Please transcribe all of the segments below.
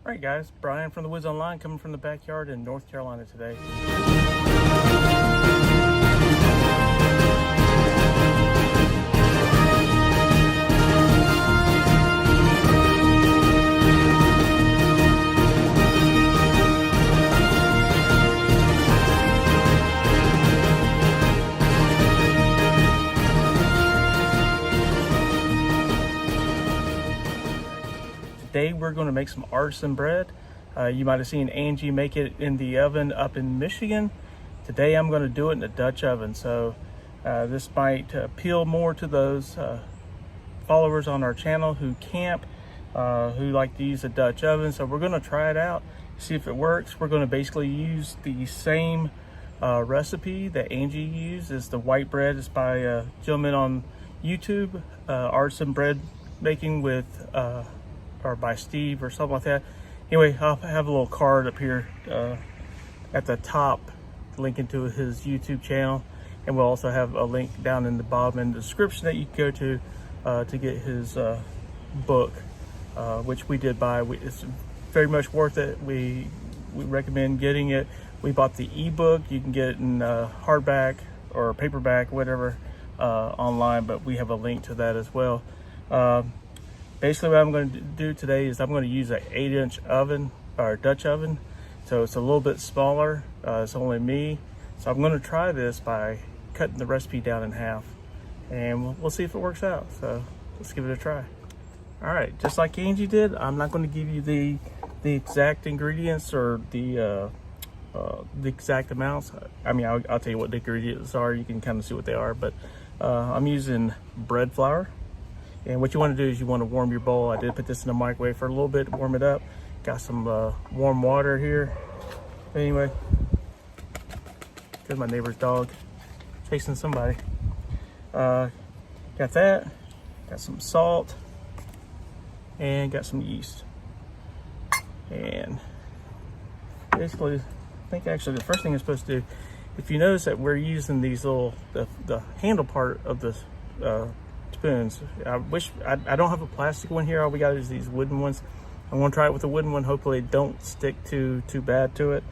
All right, guys, Brian from the Woods Online coming from the backyard in North Carolina today. Today we're going to make some artisan bread. You might have seen Angie make it in the oven up in Michigan. Today I'm going to do it in a Dutch oven, so this might appeal more to those followers on our channel who camp, who like to use a Dutch oven. So we're going to try it out, see if it works. We're going to basically use the same recipe that Angie used. It's the white bread. It's by a gentleman on YouTube, artisan bread making with or by Steve or something like that. Anyway, I'll have a little card up here at the top linking to his YouTube channel, and we'll also have a link down in the bottom in the description that you can go to get his book, which we did buy. It's very much worth it. We recommend getting it. We bought the ebook. You can get it in hardback or paperback, whatever, online, but we have a link to that as well. Basically what I'm going to do today is I'm going to use an 8-inch oven or Dutch oven. So it's a little bit smaller. It's only me. So I'm going to try this by cutting the recipe down in half, and we'll see if it works out. So let's give it a try. All right, just like Angie did, I'm not going to give you the exact ingredients or the exact amounts. I mean, I'll tell you what the ingredients are. You can kind of see what they are, but I'm using bread flour. And what you want to do is you want to warm your bowl. I did put this in the microwave for a little bit to warm it up. Got some warm water here. Anyway, there's my neighbor's dog chasing somebody. Got that. Got some salt. And got some yeast. And basically, I think actually the first thing I'm supposed to do, if you notice that we're using these little, the handle part of the spoons. I wish I don't have a plastic one here. All we got is these wooden ones. I'm gonna try it with a wooden one. Hopefully it don't stick too bad to it.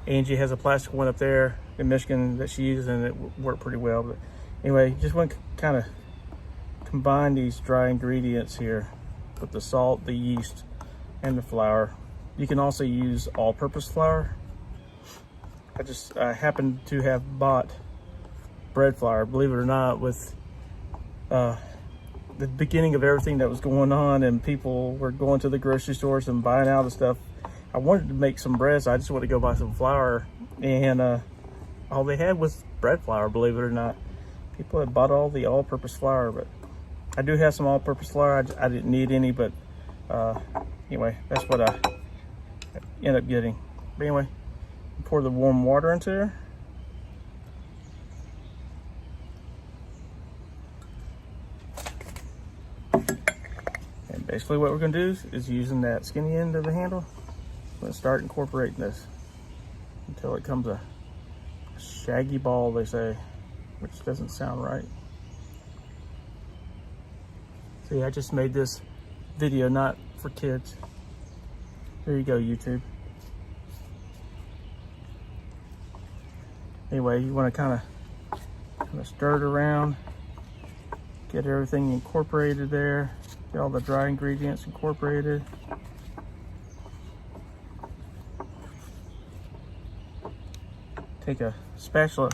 Angie has a plastic one up there in Michigan that she uses, and it worked pretty well. But anyway, just want to kind of combine these dry ingredients here with the salt, the yeast, and the flour. You can also use all-purpose flour. I happen to have bought bread flour, believe it or not, with the beginning of everything that was going on, and people were going to the grocery stores and buying out of stuff. I wanted to make some bread, so I just wanted to go buy some flour, and all they had was bread flour, believe it or not. People had bought all the all-purpose flour, but I do have some all-purpose flour. I didn't need any, but anyway, that's what I ended up getting. But anyway, pour the warm water into there. Basically what we're going to do is using that skinny end of the handle, I'm going to start incorporating this until it becomes a shaggy ball, they say, which doesn't sound right. See, I just made this video not for kids. There you go, YouTube. Anyway, you want to kind of stir it around, get everything incorporated there. Get all the dry ingredients incorporated. Take a spatula,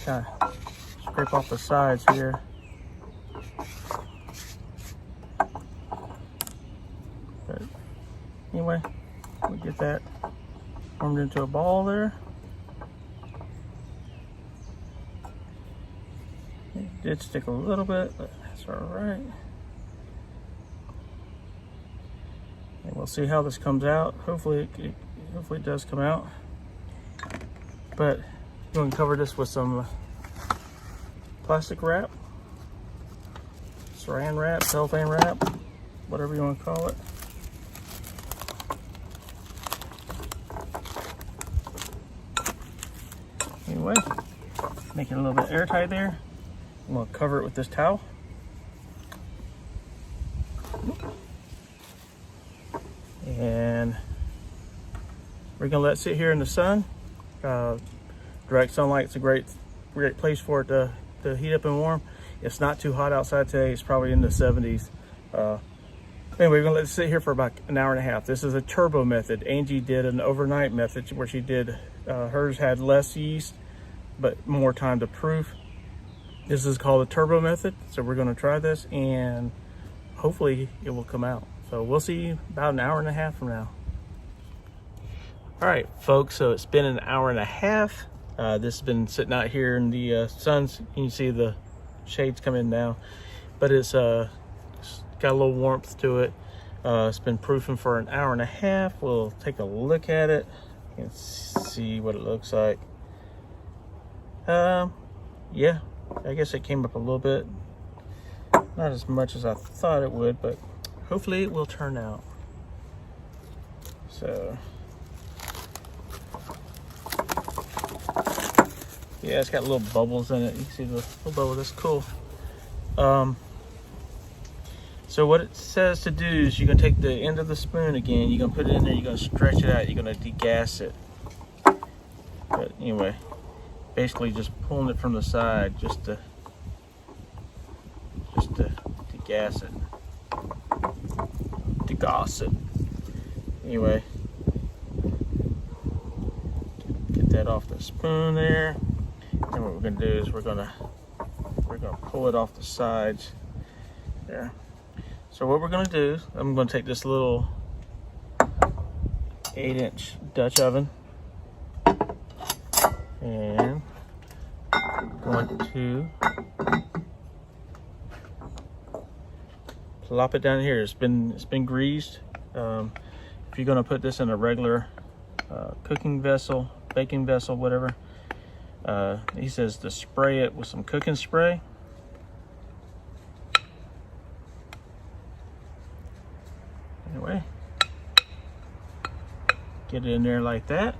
kind of scrape off the sides here. But anyway, we get that formed into a ball there. It did stick a little bit, but that's all right. And we'll see how this comes out. Hopefully it does come out. But I'm going to cover this with some plastic wrap, saran wrap, cellophane wrap, whatever you want to call it. Anyway, make it a little bit airtight there. I'm going to cover it with this towel. We're gonna let it sit here in the sun. Direct sunlight's a great place for it to heat up and warm. It's not too hot outside today. It's probably in the 70s. Anyway, we're gonna let it sit here for about an hour and a half. This is a turbo method. Angie did an overnight method where she did, hers had less yeast, but more time to proof. This is called a turbo method. So we're gonna try this and hopefully it will come out. So we'll see you about an hour and a half from now. All right, folks, so it's been an hour and a half. This has been sitting out here in the sun. You can see the shades come in now, but it's got a little warmth to it. It's been proofing for an hour and a half. We'll take a look at it and see what it looks like. Yeah, I guess it came up a little bit. Not as much as I thought it would, but hopefully it will turn out. So yeah, it's got little bubbles in it. You can see the little bubble. That's cool. So what it says to do is you're gonna take the end of the spoon again. You're gonna put it in there. You're gonna stretch it out. You're gonna degas it. But anyway, basically just pulling it from the side just to degas it. Degas it. Anyway, get that off the spoon there. And what we're gonna do is we're gonna pull it off the sides there. So what we're gonna do, I'm gonna take this little 8-inch Dutch oven and going to plop it down here. It's been greased. If you're gonna put this in a regular cooking vessel, baking vessel, whatever, he says to spray it with some cooking spray. Anyway, get it in there like that.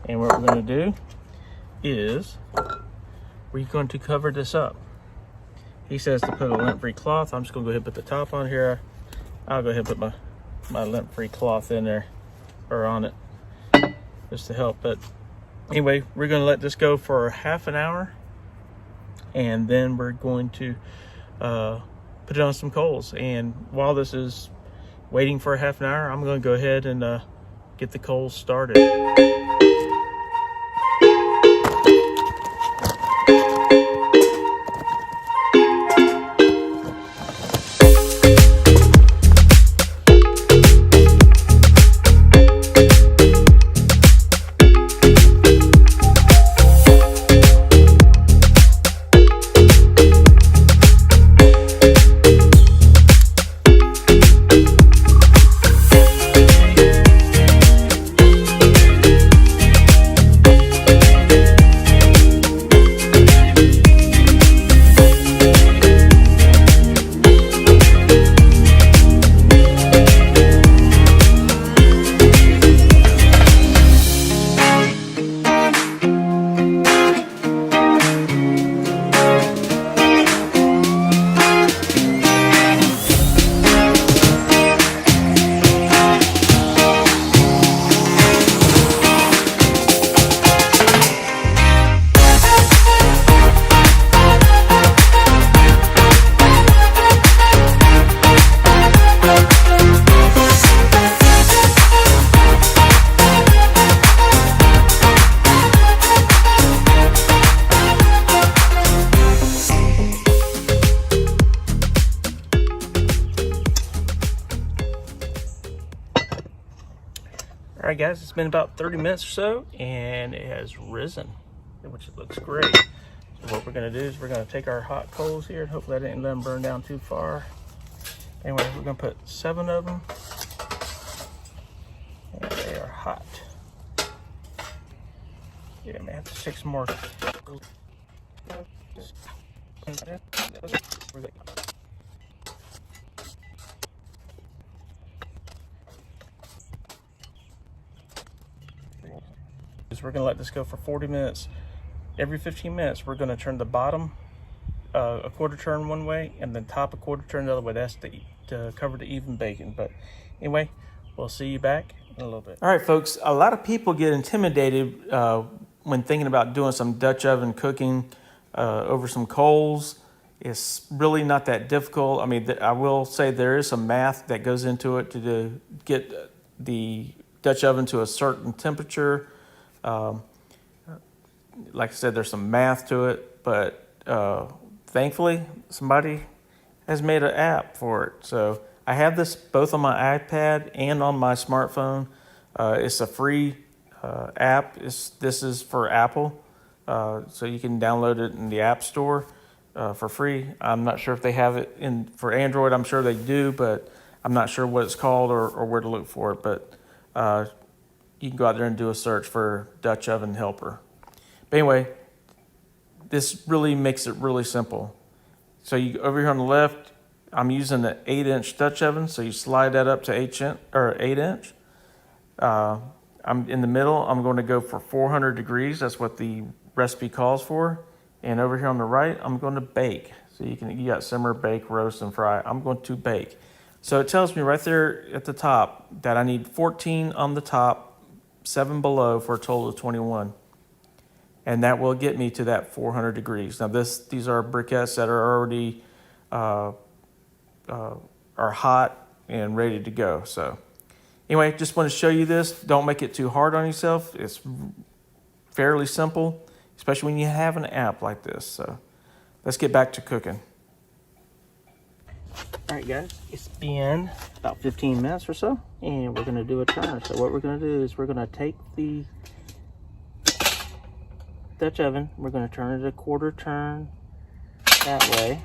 And what we're going to do is we're going to cover this up. He says to put a lint-free cloth. I'm just going to go ahead and put the top on here. I'll go ahead and put my lint-free cloth in there, or on it, just to help. But anyway, we're going to let this go for half an hour, and then we're going to put it on some coals. And while this is waiting for a half an hour, I'm going to go ahead and get the coals started. All right, guys, it's been about 30 minutes or so, and it has risen, which looks great. So what we're gonna do is we're gonna take our hot coals here, and hopefully I didn't let them burn down too far. Anyway, we're gonna put 7 of them, and they are hot. Yeah, I may have 6 more. We're going to let this go for 40 minutes. Every 15 minutes, we're going to turn the bottom a quarter turn one way and then top a quarter turn the other way. That's to cover the even baking. But anyway, we'll see you back in a little bit. All right, folks, a lot of people get intimidated when thinking about doing some Dutch oven cooking over some coals. It's really not that difficult. I mean, I will say there is some math that goes into it to get the Dutch oven to a certain temperature. Like I said, there's some math to it, but thankfully somebody has made an app for it. So I have this both on my iPad and on my smartphone. It's a free app. This is for Apple, so you can download it in the App Store for free. I'm not sure if they have it for Android. I'm sure they do, but I'm not sure what it's called or where to look for it. But you can go out there and do a search for Dutch oven helper. But anyway, this really makes it really simple. So you over here on the left, I'm using an 8-inch Dutch oven. So you slide that up to 8 inch. I'm in the middle. I'm going to go for 400 degrees. That's what the recipe calls for. And over here on the right, I'm going to bake. So you got simmer, bake, roast, and fry. I'm going to bake. So it tells me right there at the top that I need 14 on the top, 7 below for a total of 21. And that will get me to that 400 degrees. Now these are briquettes that are already are hot and ready to go. So anyway, just want to show you this. Don't make it too hard on yourself. It's fairly simple, especially when you have an app like this. So let's get back to cooking. All right, guys, it's been about 15 minutes or so, and we're gonna do a turn. So what we're gonna do is we're gonna take the Dutch oven, we're gonna turn it a quarter turn that way.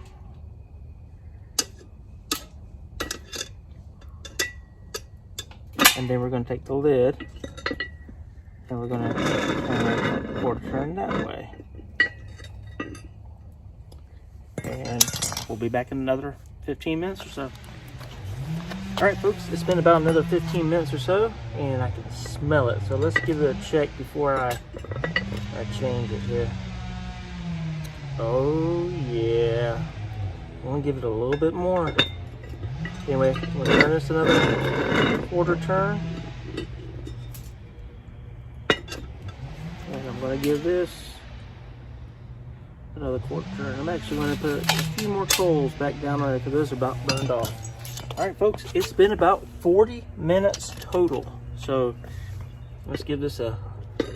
And then we're gonna take the lid, and we're gonna turn it a quarter turn that way. And we'll be back in another 15 minutes or so. All right, folks, it's been about another 15 minutes or so, and I can smell it. So let's give it a check before I change it here. Oh yeah, I want to give it a little bit more. Anyway, we'll turn this another quarter turn. And I'm going to give this another quarter turn. I'm actually going to put a few more coals back down there because those are about burned off. All right, folks, it's been about 40 minutes total. So let's give this a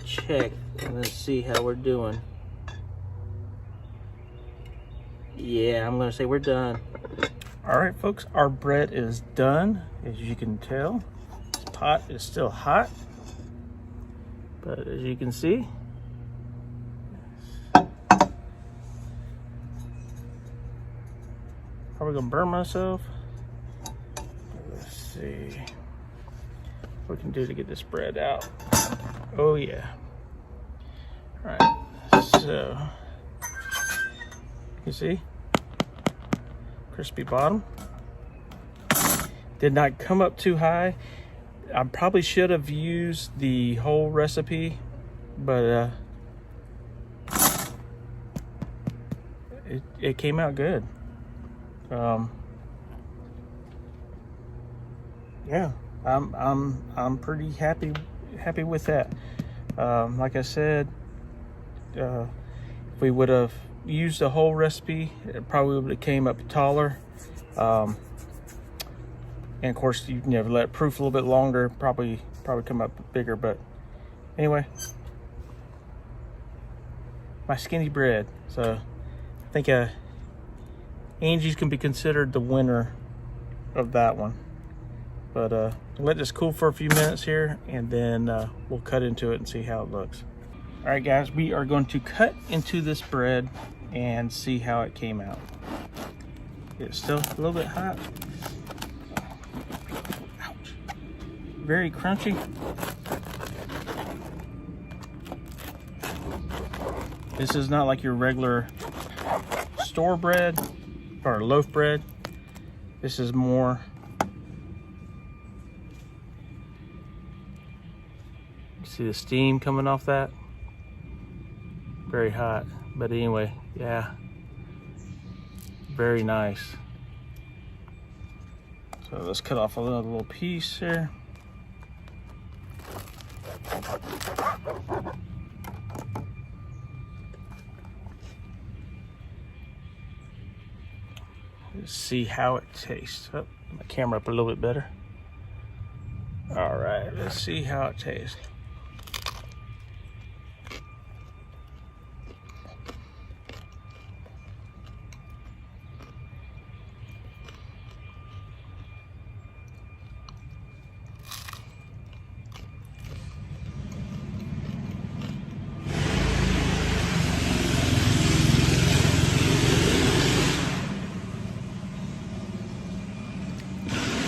check and let's see how we're doing. Yeah, I'm going to say we're done. All right, folks, our bread is done. As you can tell, this pot is still hot, but as you can see, probably gonna burn myself. Let's see what we can do to get this bread out. Oh yeah. All right, so you see, crispy bottom. Did not come up too high. I probably should have used the whole recipe, but it came out good. Yeah, I'm pretty happy with that. Like I said, if we would have used the whole recipe, it probably would have came up taller. And of course, you never let it proof a little bit longer, probably come up bigger. But anyway, my skinny bread. So I think Angie's can be considered the winner of that one. But let this cool for a few minutes here, and then we'll cut into it and see how it looks. All right, guys, we are going to cut into this bread and see how it came out. It's still a little bit hot. Ouch. Very crunchy. This is not like your regular store bread or loaf bread. This is more see the steam coming off that. Very hot, but anyway, yeah, very nice. So let's cut off another little piece here. Let's see how it tastes. Oh, my camera up a little bit better. All right, let's see how it tastes.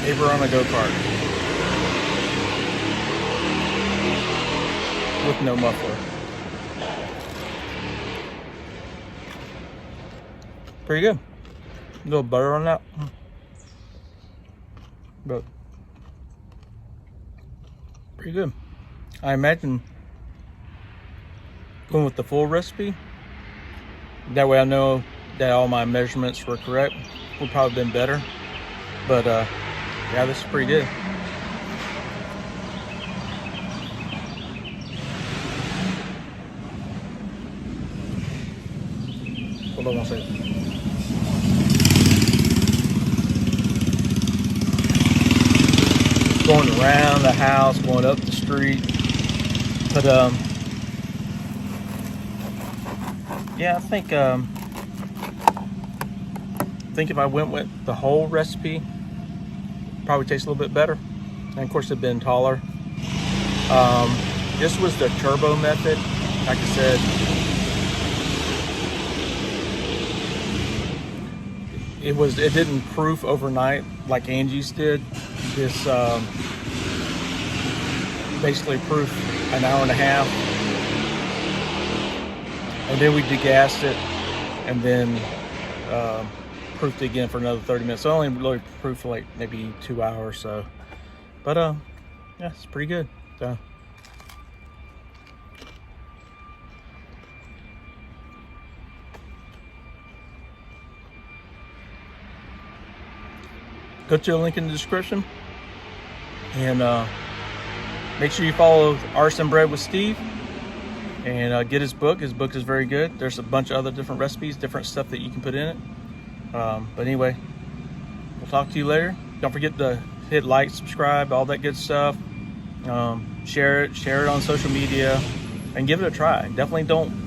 Neighbor on a go-kart with no muffler. Pretty good. A little butter on that, but pretty good. I imagine going with the full recipe. That way I know that all my measurements were correct. Would probably been better, but yeah, this is pretty good. Hold on one second. Going around the house, going up the street, but yeah, I think if I went with the whole recipe, probably tastes a little bit better, and of course it'd been taller. This was the turbo method. Like I said, it didn't proof overnight like Angie's did. This basically proofed an hour and a half, and then we degassed it, and then proofed it again for another 30 minutes. So I only really proofed for like maybe 2 hours or so, but yeah, it's pretty good. So go to the link in the description, and make sure you follow Artisan Bread with Steve, and get his book. His book is very good. There's a bunch of other different recipes, different stuff that you can put in it. But anyway, we'll talk to you later. Don't forget to hit like, subscribe, all that good stuff. Share it on social media, and give it a try. Definitely don't.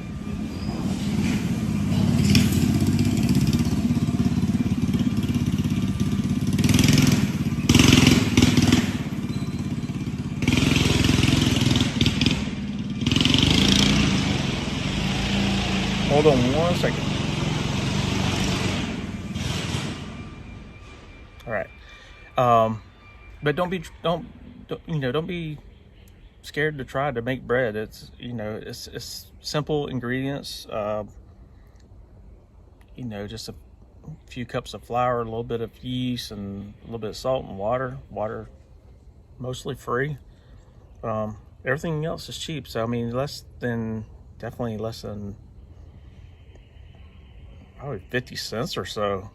Hold on 1 second. All right, but don't be scared to try to make bread. It's it's simple ingredients. Just a few cups of flour, a little bit of yeast, and a little bit of salt and water. Water mostly free. Everything else is cheap. So I mean, definitely less than probably 50 cents or so.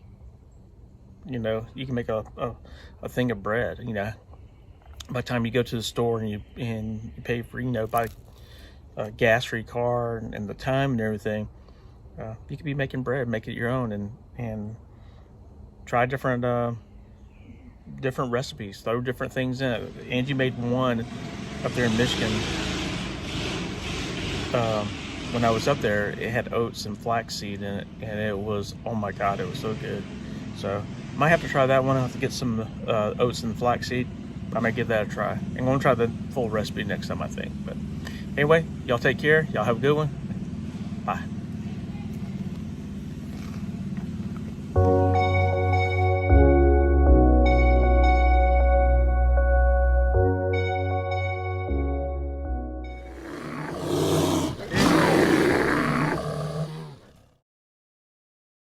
You can make a thing of bread. By the time you go to the store and you pay for buy a gas-free car and the time and everything, you could be making bread, make it your own, and try different recipes, throw different things in it. Angie made one up there in Michigan. When I was up there, it had oats and flaxseed in it, and it was, oh my God, it was so good. So might have to try that one. I'll have to get some oats and flaxseed. I might give that a try. I'm gonna try the full recipe next time, I think. But anyway, y'all take care. Y'all have a good one. Bye.